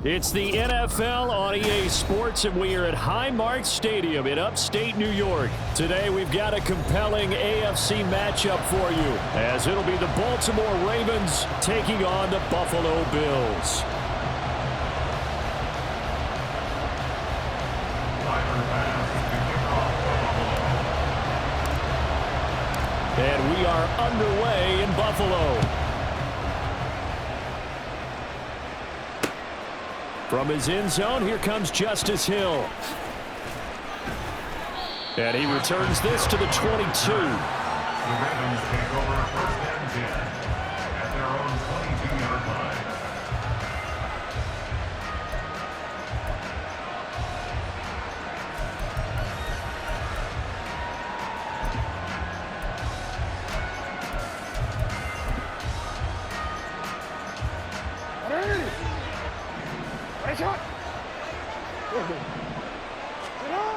It's the NFL on EA Sports, and we are at Highmark Stadium in upstate New York. Today, we've got a compelling AFC matchup for you, as it'll be the Baltimore Ravens taking on the Buffalo Bills. And we are underway in Buffalo. From his end zone, here comes Justice Hill. And he returns this to the 22. The Ravens take over first and 10 at their own 22-yard line.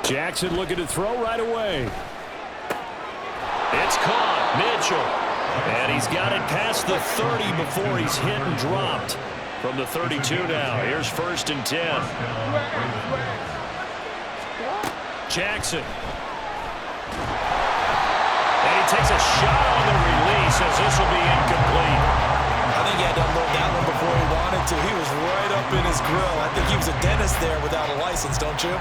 Jackson looking to throw right away. It's caught. Mitchell. And he's got it past the 30 before he's hit and dropped. From the 32 now. Here's 1st and 10. Jackson. And he takes a shot on the release as this will be incomplete. I think he had to unload that one before he wanted to. He was right up in his grill. I think he was a dentist there without a license, don't you?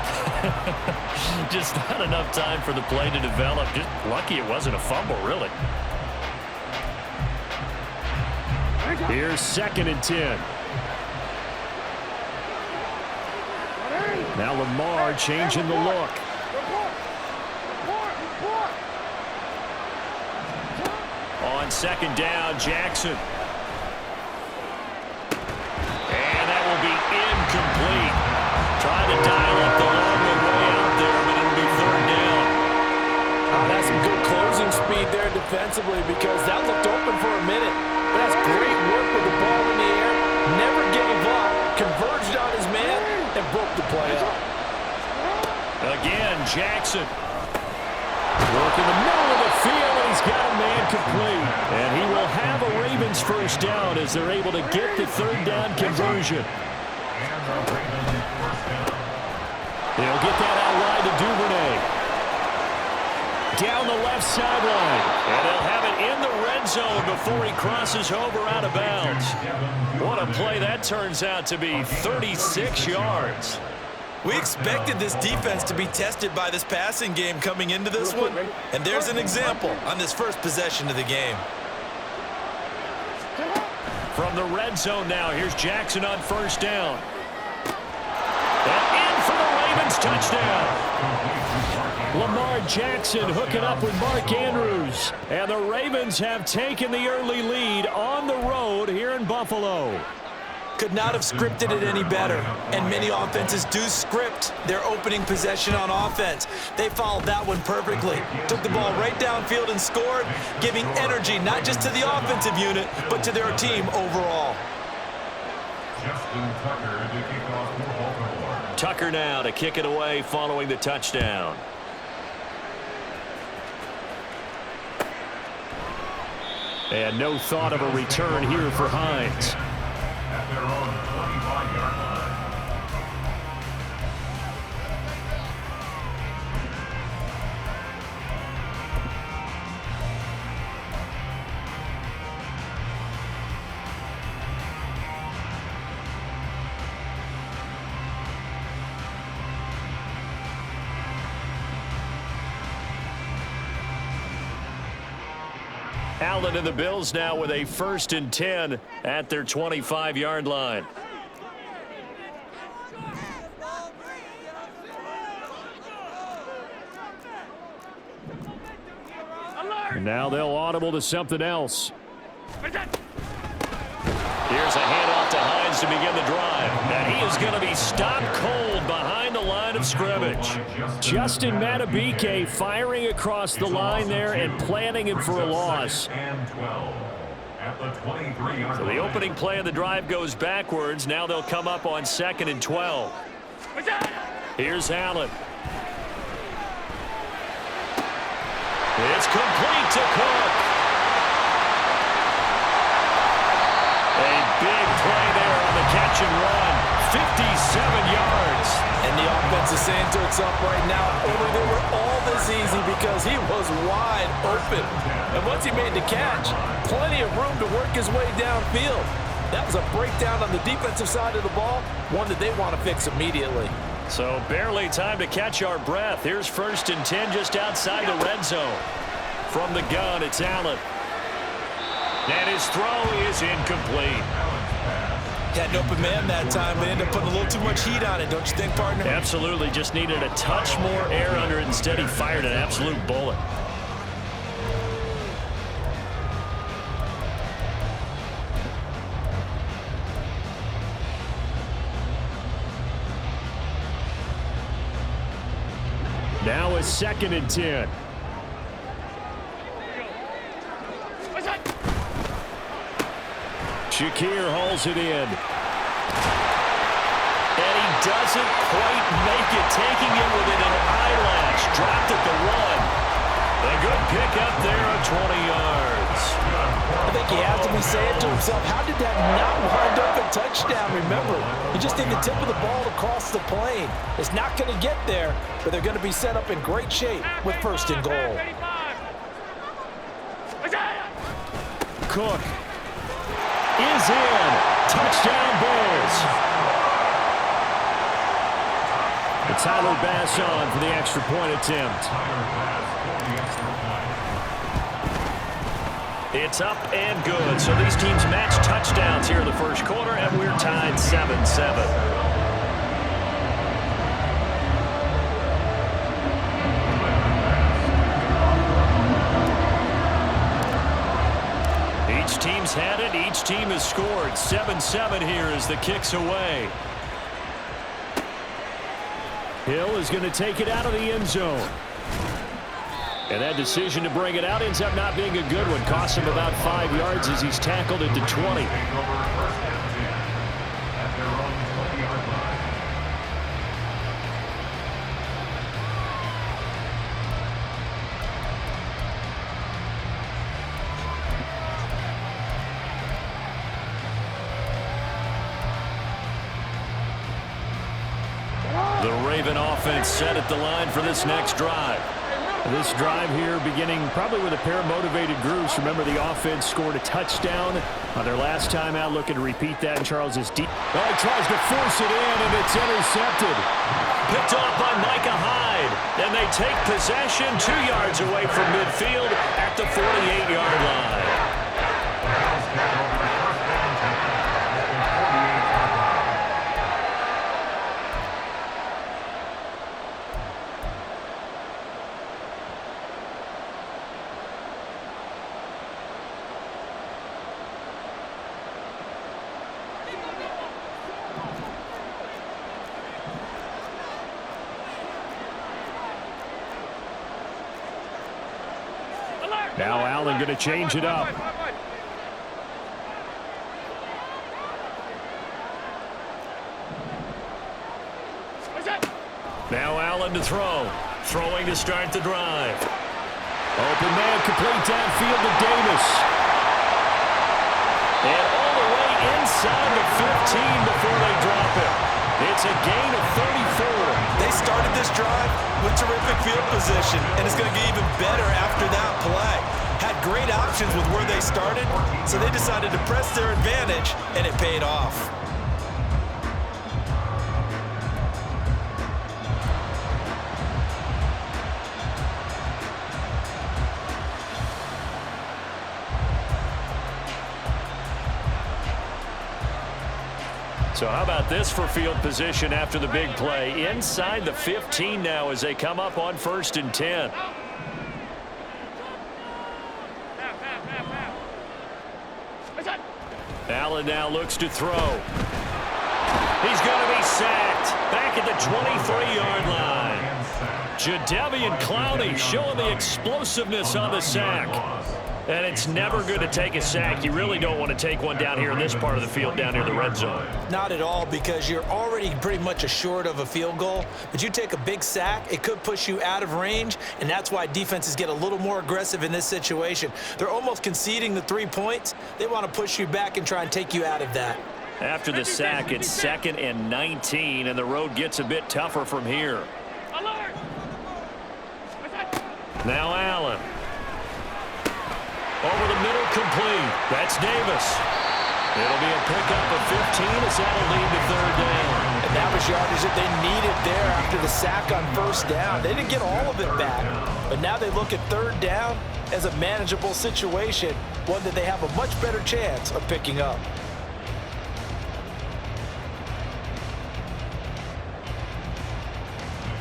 Just not enough time for the play to develop. Just lucky it wasn't a fumble, really. Here's 2nd and 10. Now Lamar changing the look. On 2nd down, Jackson. Incomplete. Trying to dial up the long way out there, but it'll be 3rd down. That's some good closing speed there defensively because that looked open for a minute. But that's great work with the ball in the air. Never gave up. Converged on his man and broke the play up. Again, Jackson. Work in the middle of the field, and he's got a man complete. And he will have a Ravens 1st down as they're able to get the 3rd down conversion. He'll get that out wide to Duvernay. Down the left sideline. And he'll have it in the red zone before he crosses over out of bounds. What a play that turns out to be. 36 yards. We expected this defense to be tested by this passing game coming into this one. And there's an example on this first possession of the game. From the red zone now, here's Jackson on 1st down. And in for the Ravens touchdown. Lamar Jackson hooking up with Mark Andrews. And the Ravens have taken the early lead on the road here in Buffalo. Could not have scripted it any better. And many offenses do script their opening possession on offense. They followed that one perfectly. Took the ball right downfield and scored, giving energy not just to the offensive unit, but to their team overall. Tucker now to kick it away following the touchdown. And no thought of a return here for Hines. At their own 25-yard line. Allen and the Bills now with a 1st and 10 at their 25-yard line. And now they'll audible to something else. Here's a handoff to Hines to begin the drive. And he is going to be stopped cold behind the line of scrimmage. Justin Matabike firing across the line there and planting him for a loss. So the opening play of the drive goes backwards. Now they'll come up on 2nd and 12. Here's Allen. It's complete to Cook. A big play there on the catch and run. yards. And the offense is saying to itself right now, only they were all this easy because he was wide open. And once he made the catch, plenty of room to work his way downfield. That was a breakdown on the defensive side of the ball, one that they want to fix immediately. So barely time to catch our breath. Here's 1st and 10 just outside the red zone. From the gun, it's Allen. And his throw is incomplete. Had an open man that time, but ended up putting a little too much heat on it, don't you think, partner? Absolutely. Just needed a touch more air under it. Instead, he fired an absolute bullet. Now it's 2nd and 10. Shakir hauls it in. And he doesn't quite make it, taking it within an eyelash. Dropped at the 1. A good pickup there of 20 yards. I think he has to be saying to himself, how did that not wind up a touchdown? Remember, you just need the tip of the ball to cross the plane. It's not going to get there, but they're going to be set up in great shape with 1st and goal. Cook is in. Touchdown Bulls. And Tyler Bass on for the extra point attempt. It's up and good. So these teams match touchdowns here in the first quarter, and we're tied 7-7. Each team's had it. Each team has scored. 7-7 here as the kick's away. Hill is going to take it out of the end zone. And that decision to bring it out ends up not being a good one. Costs him about 5 yards as he's tackled into 20. The Raven offense set at the line for this next drive. This drive here beginning probably with a pair of motivated groups. Remember, the offense scored a touchdown on their last time out. Looking to repeat that, and Charles is deep. Oh, he tries to force it in, and it's intercepted. Picked off by Micah Hyde. And they take possession 2 yards away from midfield at the 48-yard line. Now Allen going to change it up. Now Allen to throw. Throwing to start the drive. Open man, complete downfield to Davis. And all the way inside the 15 before they drop it. It's a gain of 34. They started this drive with terrific field position, and it's going to get even better after that play. Had great options with where they started, so they decided to press their advantage, and it paid off. So how about this for field position after the big play? Inside the 15 now as they come up on 1st and 10. Allen now looks to throw. He's going to be sacked back at the 23-yard line. Jadeveon Clowney showing the explosiveness on the sack. And it's never good to take a sack. You really don't want to take one down here in this part of the field, down near the red zone. Not at all, because you're already pretty much assured of a field goal. But you take a big sack, it could push you out of range, and that's why defenses get a little more aggressive in this situation. They're almost conceding the 3 points. They want to push you back and try and take you out of that. After the sack, it's 2nd and 19, and the road gets a bit tougher from here. Now Allen. Over the middle, complete. That's Davis. It'll be a pickup of 15 as that'll lead to 3rd down. And that was yardage that they needed there after the sack on 1st down. They didn't get all of it back, but now they look at 3rd down as a manageable situation, one that they have a much better chance of picking up.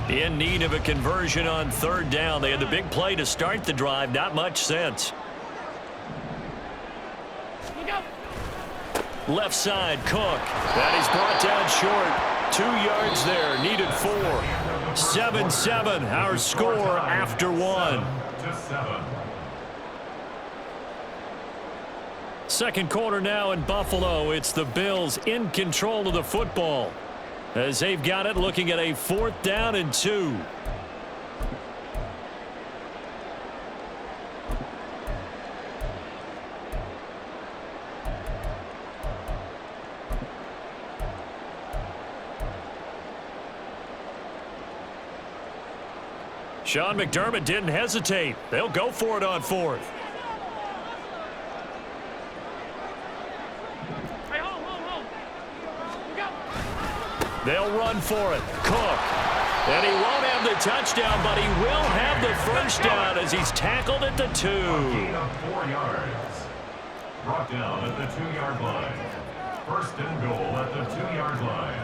In need of a conversion on 3rd down. They had the big play to start the drive. Not much sense. Left side, Cook. That is brought down short. 2 yards there. Needed 4. 7-7, our score after 1. Second quarter now in Buffalo. It's the Bills in control of the football, as they've got it, looking at a 4th down and 2. Sean McDermott didn't hesitate. They'll go for it on 4th. They'll run for it. Cook. And he won't have the touchdown, but he will have the first down as he's tackled at the 2. 4 yards. Brought down at the 2-yard line. 1st and goal at the 2-yard line.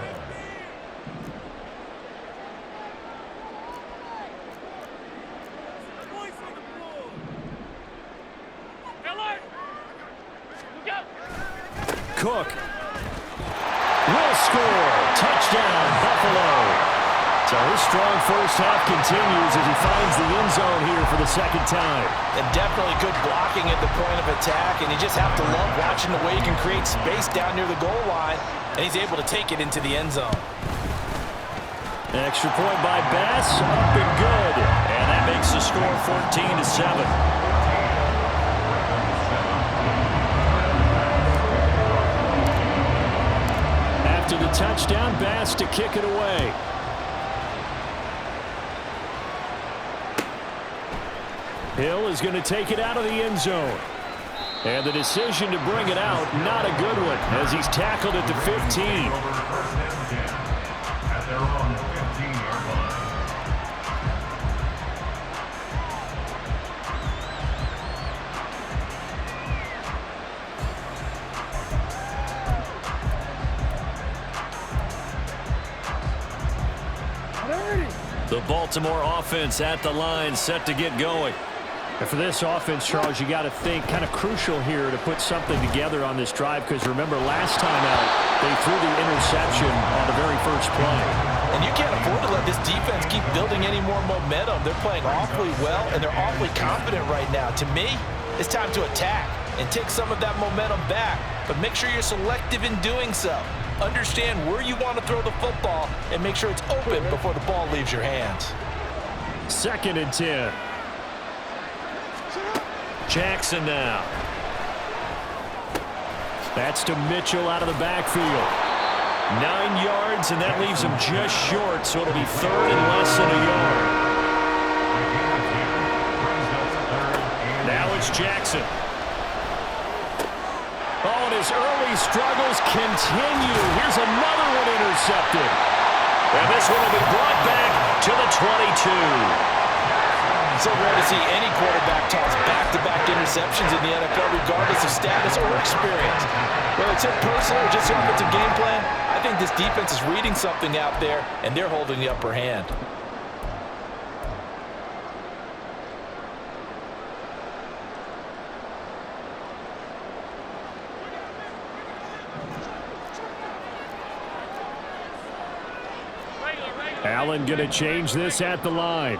Cook will score. Touchdown, Buffalo. So his strong first half continues as he finds the end zone here for the 2nd time. And definitely good blocking at the point of attack, and you just have to love watching the way he can create space down near the goal line, and he's able to take it into the end zone. Extra point by Bass, up and good. And that makes the score 14-7. After the touchdown, Bass to kick it away. Hill is going to take it out of the end zone. And the decision to bring it out, not a good one, as he's tackled at the 15. At their own 15-yard line. The Baltimore offense at the line, set to get going. And for this offense, Charles, you got to think kind of crucial here to put something together on this drive, because remember last time out they threw the interception on the very first play. And you can't afford to let this defense keep building any more momentum. They're playing awfully well, and they're awfully confident right now. To me, it's time to attack and take some of that momentum back, but make sure you're selective in doing so. Understand where you want to throw the football and make sure it's open before the ball leaves your hands. 2nd and 10. Jackson now. That's to Mitchell out of the backfield. 9 yards, and that leaves him just short, so it'll be 3rd and less than a yard. Now it's Jackson. Oh, and his early struggles continue. Here's another one intercepted. And this one will be brought back to the 22. So rare to see any quarterback toss back-to-back interceptions in the NFL, regardless of status or experience. Whether it's hit personal or just the offensive game plan, I think this defense is reading something out there, and they're holding the upper hand. Allen going to change this at the line.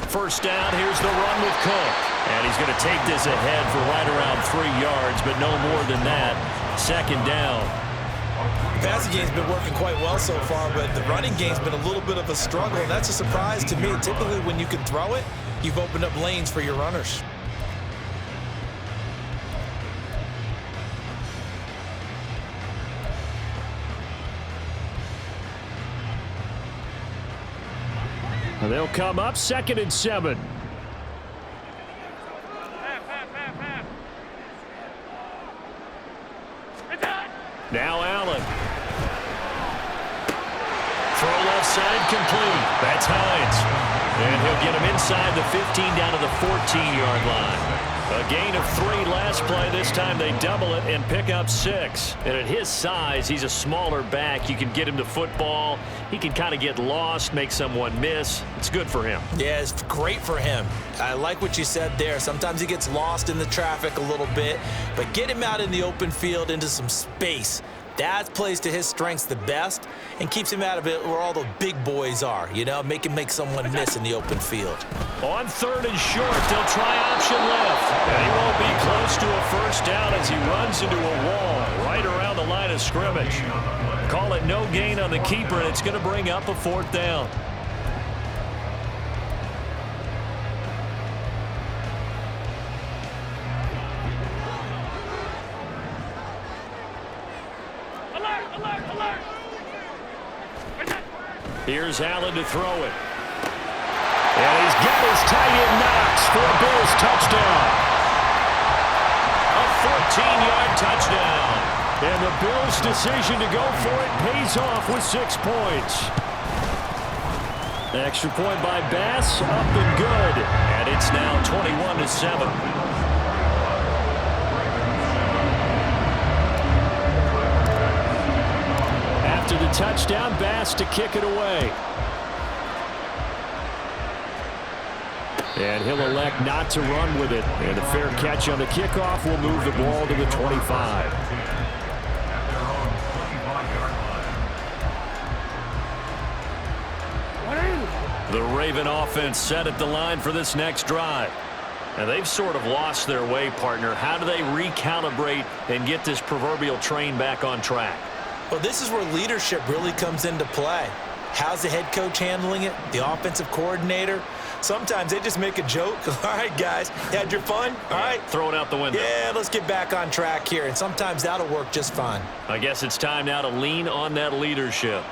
First down, here's the run with Cook. And he's going to take this ahead for right around 3 yards, but no more than that. 2nd down. passing game's been working quite well so far, but the running game's been a little bit of a struggle, and that's a surprise to me. Typically, when you can throw it, you've opened up lanes for your runners. They'll come up 2nd and 7. Now Allen. Throw left side complete. That's Hines. And he'll get him inside the 15 down to the 14-yard line. A gain of 3 last play. This time they double it and pick up 6. And at his size, he's a smaller back. You can get him to football. He can kind of get lost, make someone miss. It's good for him. Yeah, it's great for him. I like what you said there. Sometimes he gets lost in the traffic a little bit, but get him out in the open field into some space. That plays to his strengths the best and keeps him out of it where all the big boys are, you know, make someone miss in the open field. On 3rd and short, they'll try option left. And he won't be close to a first down as he runs into a wall right around the line of scrimmage. Call it no gain on the keeper, and it's going to bring up a 4th down. Here's Allen to throw it. And he's got his tight end Knox for a Bills touchdown. A 14-yard touchdown. And the Bills' decision to go for it pays off with 6 points. Extra point by Bass, up and good. And it's now 21-7. After the touchdown, Bass to kick it away. And he'll elect not to run with it. And a fair catch on the kickoff will move the ball to the 25. The Raven offense set at the line for this next drive. And they've sort of lost their way, partner. How do they recalibrate and get this proverbial train back on track? Well, this is where leadership really comes into play. How's the head coach handling it? The offensive coordinator? Sometimes they just make a joke. All right, guys, had your fun? All right. Throw it out the window. Yeah, let's get back on track here. And sometimes that'll work just fine. I guess it's time now to lean on that leadership.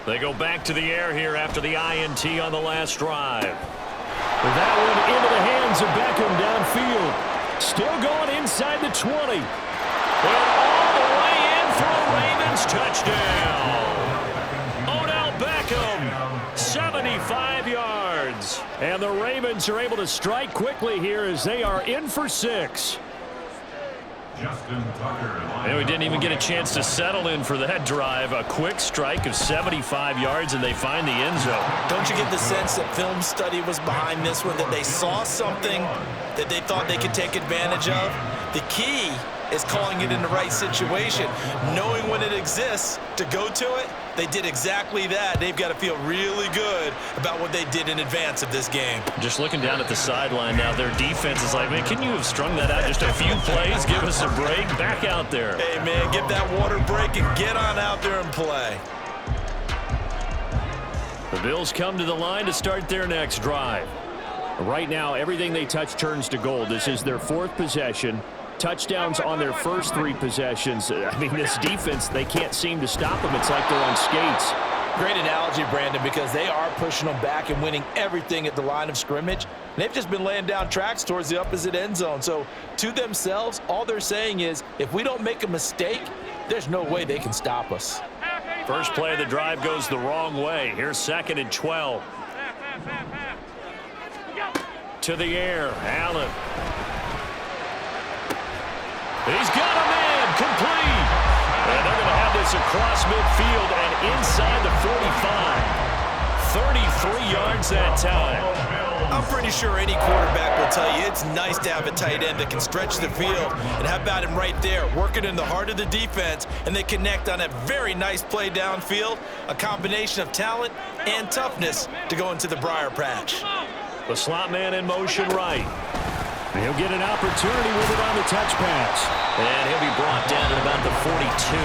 They go back to the air here after the INT on the last drive. That one into the hands of Beckham downfield. Still going inside the 20. And all the way in for a Ravens touchdown. Odell Beckham, 75 yards. And the Ravens are able to strike quickly here as they are in for 6. And we didn't even get a chance to settle in for that drive. A quick strike of 75 yards, and they find the end zone. Don't you get the sense that film study was behind this one, that they saw something that they thought they could take advantage of? The key is calling it in the right situation, knowing when it exists to go to it. They did exactly that. They've got to feel really good about what they did in advance of this game. Just looking down at the sideline now, their defense is like, man, can you have strung that out just a few plays? Give us a break. Back out there. Hey, man, get that water break and get on out there and play. The Bills come to the line to start their next drive. Right now, everything they touch turns to gold. This is their 4th possession. Touchdowns on their first 3 possessions. I mean, this defense, they can't seem to stop them. It's like they're on skates. Great analogy, Brandon, because they are pushing them back and winning everything at the line of scrimmage. They've just been laying down tracks towards the opposite end zone. So to themselves, all they're saying is, if we don't make a mistake, there's no way they can stop us. First play of the drive goes the wrong way. Here's 2nd and 12. To the air, Allen. He's got a man, complete. And they're going to have this across midfield and inside the 45. 33 yards that time. I'm pretty sure any quarterback will tell you it's nice to have a tight end that can stretch the field. And how about him right there, working in the heart of the defense, and they connect on a very nice play downfield, a combination of talent and toughness to go into the briar patch. The slot man in motion right. He'll get an opportunity with it on the touch pass. And he'll be brought down at about the 42.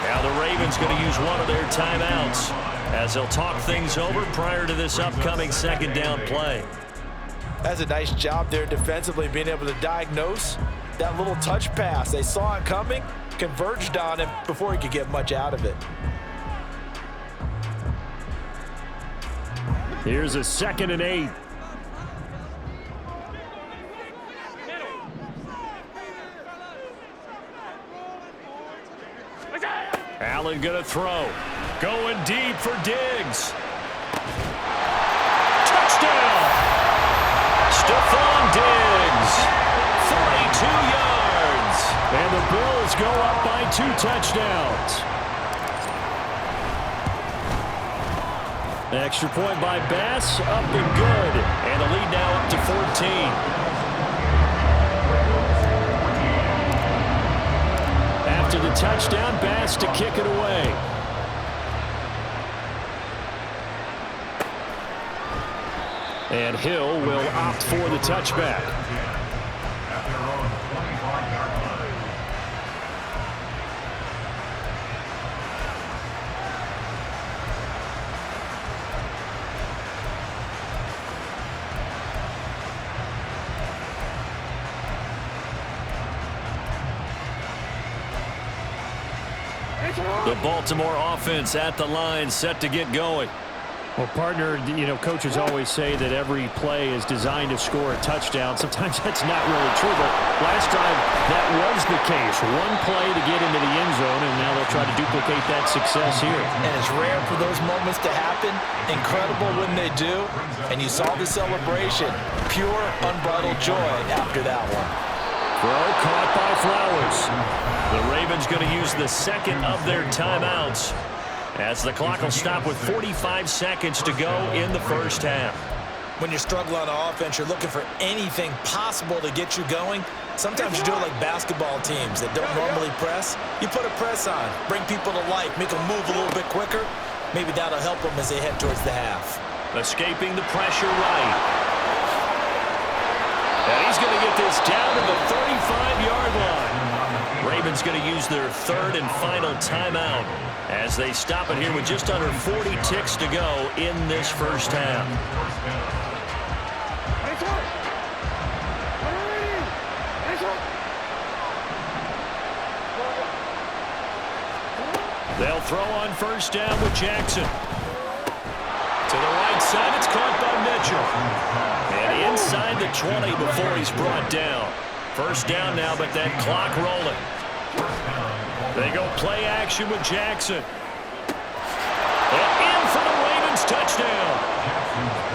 Now the Ravens going to use one of their timeouts as they'll talk things over prior to this upcoming second down play. That's a nice job there defensively, being able to diagnose that little touch pass. They saw it coming, converged on him before he could get much out of it. Here's a 2nd and 8. Allen gonna throw. Going deep for Diggs. Touchdown! Stephon Diggs. 42 yards. And the Bills go up by 2 touchdowns. Extra point by Bass, up and good. And the lead now up to 14. After the touchdown, Bass to kick it away. And Hill will opt for the touchback. At their own 25-yard line. The Baltimore offense at the line, set to get going. Well, partner, coaches always say that every play is designed to score a touchdown. Sometimes that's not really true, but last time that was the case. One play to get into the end zone, and now they'll try to duplicate that success here. And it's rare for those moments to happen. Incredible when they do. And you saw the celebration. Pure, unbridled joy after that one. Throw caught by Flowers. The Ravens going to use the second of their timeouts as the clock will stop with 45 seconds to go in the first half. When you're struggling on offense, you're looking for anything possible to get you going. Sometimes you do it like basketball teams that don't normally press. You put a press on, bring people to life, make them move a little bit quicker. Maybe that'll help them as they head towards the half. Escaping the pressure right. And he's going to get this down to the 35-yard line. Ravens going to use their third and final timeout as they stop it here with just under 40 ticks to go in this first half. They'll throw on first down with Jackson. To the right side, it's caught by Mitchell. And inside the 20 before he's brought down. First down now, but that clock rolling. They go play action with Jackson. And in for the Ravens touchdown.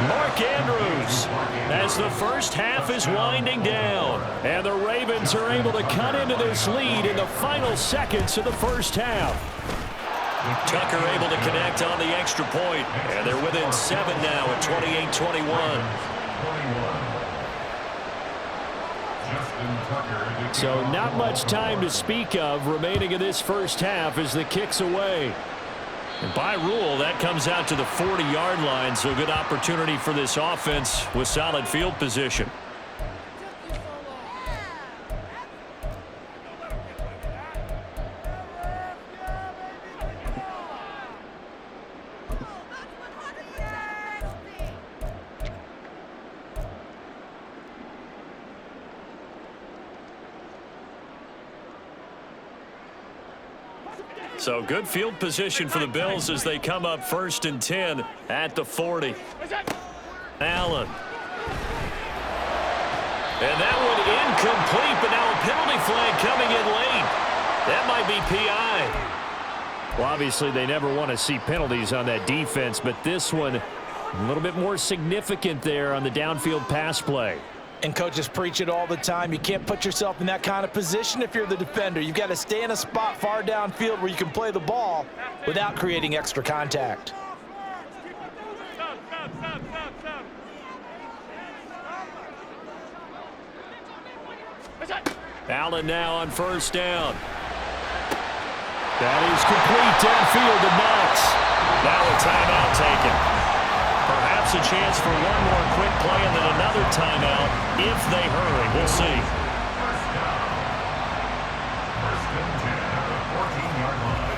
Mark Andrews as the first half is winding down. And the Ravens are able to cut into this lead in the final seconds of the first half. Tucker able to connect on the extra point. And they're within 7 now at 28-21. So not much time to speak of remaining in this first half as the kick's away. And by rule, that comes out to the 40-yard line, so good opportunity for this offense with solid field position. So good field position for the Bills as they come up 1st and 10 at the 40. Allen. And that one incomplete, but now a penalty flag coming in late. That might be PI. Well, obviously they never want to see penalties on that defense, but this one a little bit more significant there on the downfield pass play. And coaches preach it all the time. You can't put yourself in that kind of position if you're the defender. You've got to stay in a spot far downfield where you can play the ball without creating extra contact. Allen now on first down. That is complete downfield to Knox. Now a timeout taken. Perhaps Perhaps a chance for one more quick play and then another timeout if they hurry. We'll see. First down. First and 10 at the 14-yard line.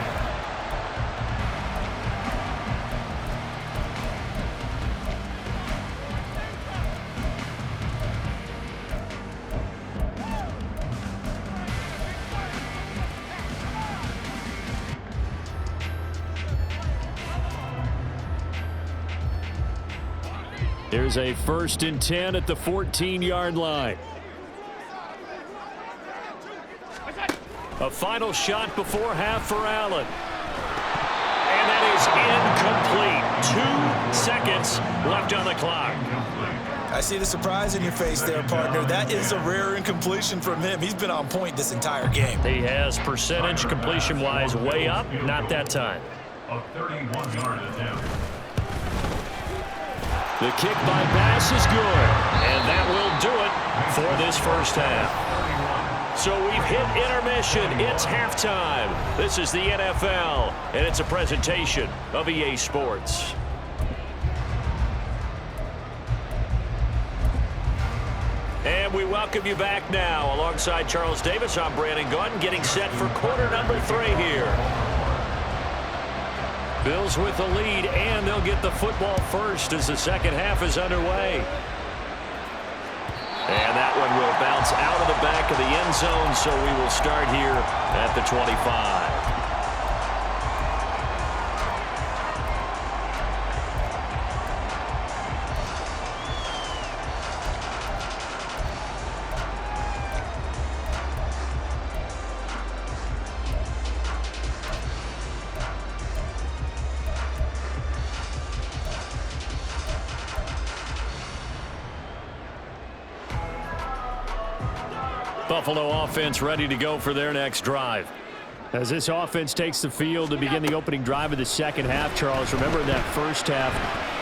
Here's a 1st and 10 at the 14-yard line. A final shot before half for Allen. And that is incomplete. 2 seconds left on the clock. I see the surprise in your face there, partner. That is a rare incompletion from him. He's been on point this entire game. He has percentage completion-wise way up. Not that time. A 31-yard attempt. The kick by Bass is good, and that will do it for this first half. So we've hit intermission. It's halftime. This is the NFL, and it's a presentation of EA Sports. And we welcome you back now. Alongside Charles Davis, I'm Brandon Gunn, getting set for quarter number 3 here. Bills with the lead, and they'll get the football first as the second half is underway. And that one will bounce out of the back of the end zone, so we will start here at the 25. Buffalo offense ready to go for their next drive. As this offense takes the field to begin the opening drive of the second half, Charles, remember in that first half,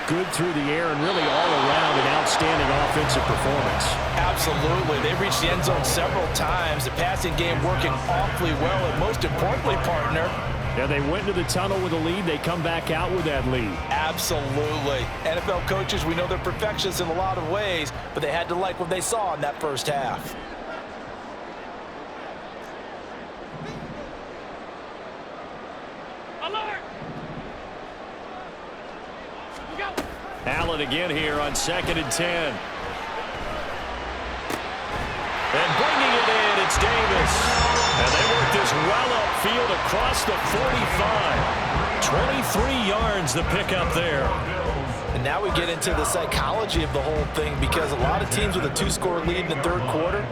good through the air and really all around an outstanding offensive performance. Absolutely. They reached the end zone several times. The passing game working awfully well, and most importantly, partner, yeah, they went into the tunnel with a lead. They come back out with that lead. Absolutely. NFL coaches, we know they're perfectionists in a lot of ways, but they had to like what they saw in that first half. Allen again here on 2nd and 10. And bringing it in, it's Davis. And they work this well upfield across the 45. 23 yards the pickup there. And now we get into the psychology of the whole thing, because a lot of teams with a 2-score lead in the third quarter,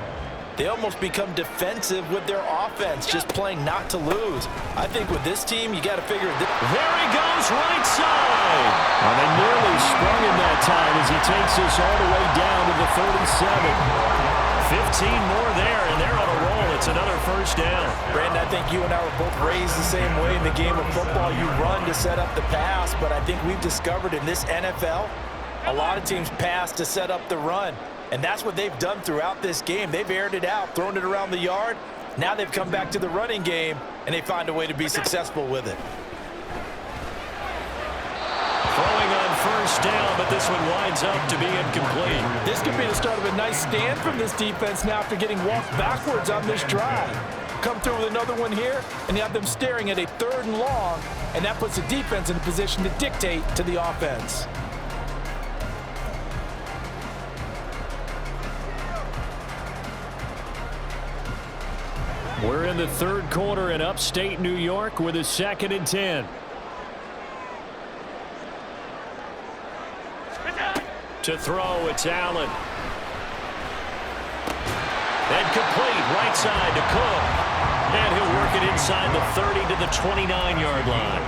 they almost become defensive with their offense, just playing not to lose. I think with this team, you got to figure it. There he goes, right side. And they nearly sprung him that time as he takes this all the way down to the 37. 15 more there, and they're on a roll. It's another first down. Brandon, I think you and I were both raised the same way in the game of football. You run to set up the pass, but I think we've discovered in this NFL, a lot of teams pass to set up the run. And that's what they've done throughout this game. They've aired it out, thrown it around the yard. Now they've come back to the running game, and they find a way to be successful with it. Throwing on first down, but this one winds up to be incomplete. This could be the start of a nice stand from this defense now after getting walked backwards on this drive. Come through with another one here, and you have them staring at a 3rd and long, and that puts the defense in a position to dictate to the offense. We're in the third quarter in upstate New York with a 2nd and 10. To throw, it's Allen. And complete, right side to Cook. And he'll work it inside the 30 to the 29-yard line.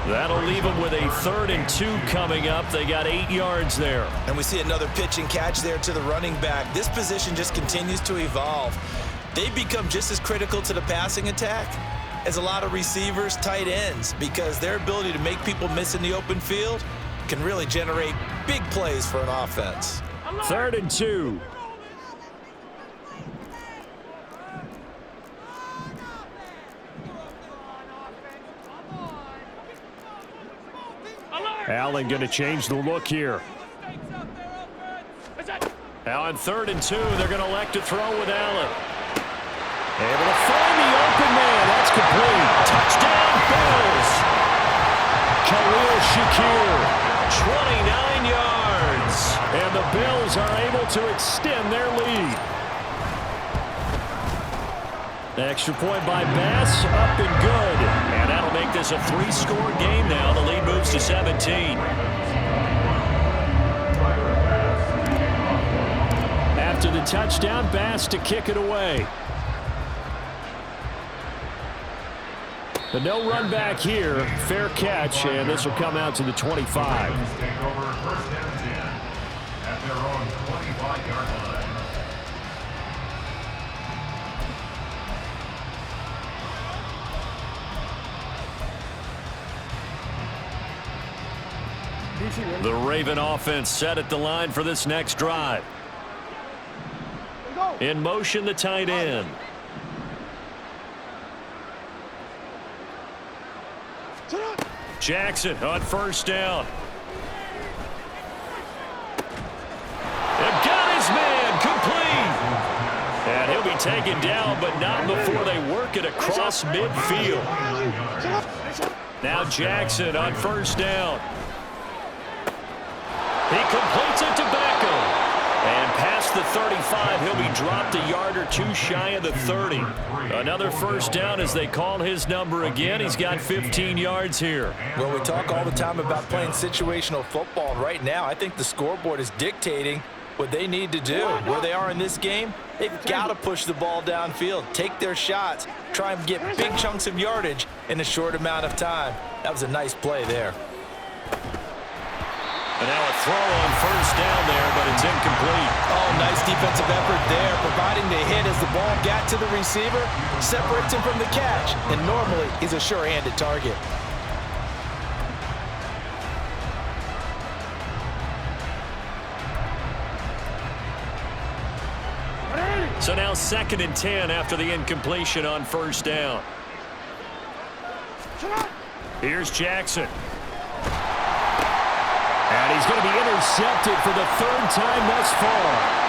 That'll leave them with a 3rd and 2 coming up. They got 8 yards there. And we see another pitch and catch there to the running back. This position just continues to evolve. They become just as critical to the passing attack as a lot of receivers, tight ends, because their ability to make people miss in the open field can really generate big plays for an offense. 3rd and 2. Allen going to change the look here. Now on 3rd and 2, they're going to elect to throw with Allen. Able to find the open man. That's complete. Touchdown, Bills. Khalil Shakir, 29 yards. And the Bills are able to extend their lead. The extra point by Bass, up and good. And that'll make this a 3-score game now. The lead moves to 17. After the touchdown, Bass to kick it away. But no run back here. Fair catch, and this will come out to the 25. Take over 1st and 10 at their own 25-yard line. The Raven offense set at the line for this next drive. In motion, the tight end. Jackson on 1st down. They've got his man complete. And he'll be taken down, but not before they work it across midfield. Now Jackson on 1st down. He completes it to Beckham. And past the 35, he'll be dropped a yard or two shy of the 30. Another 1st down as they call his number again. He's got 15 yards here. Well, we talk all the time about playing situational football. And right now, I think the scoreboard is dictating what they need to do. Where they are in this game, they've got to push the ball downfield, take their shots, try and get big chunks of yardage in a short amount of time. That was a nice play there. And now a throw on 1st down there, but it's incomplete. Oh, nice defensive effort there, providing the hit as the ball got to the receiver, separates him from the catch, and normally he's a sure-handed target. So now 2nd and 10 after the incompletion on 1st down. Here's Jackson. And he's going to be intercepted for the 3rd time thus far.